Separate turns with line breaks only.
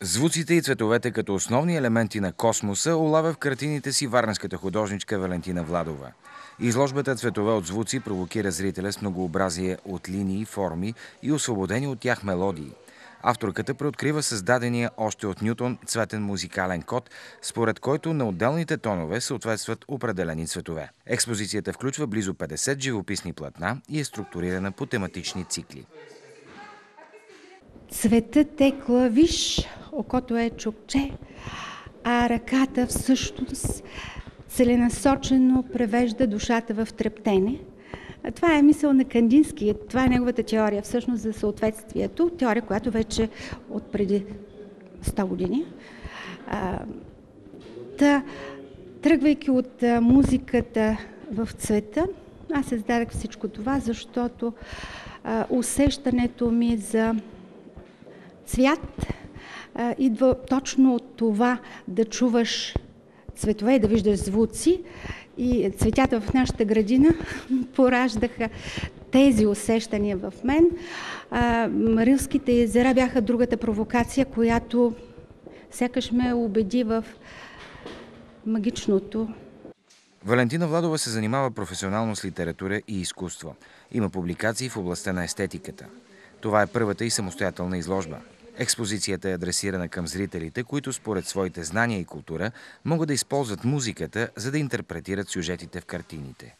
Звуците и цветовете като основни елементи на космоса улавя в картините си варненската художничка Валентина Владова. Изложбата "Цветове от звуци" провокира зрителя с многообразие от линии, форми и освободени от тях мелодии. Авторката преоткрива създадения още от Нютон цветен музикален код, според който на отделните тонове съответстват определени цветове. Експозицията включва близо 50 живописни платна и е структурирана по тематични цикли.
Цветът е клавиш, окото е чукче, а ръката всъщност целенасочено превежда душата в трептене. Това е мисъл на Кандински, това е неговата теория всъщност за съответствието, теория, която вече от преди 100 години. Тръгвайки от музиката в цвета, аз създадах всичко това, защото усещането ми за цвят идва точно от това да чуваш цветове и да виждаш звуци. И цветята в нашата градина пораждаха тези усещания в мен. Рилските езера бяха другата провокация, която сякаш ме убеди в магичното.
Валентина Владова се занимава професионално с литература и изкуство. Има публикации в областта на естетиката. Това е първата и самостоятелна изложба. Експозицията е адресирана към зрителите, които според своите знания и култура могат да използват музиката, за да интерпретират сюжетите в картините.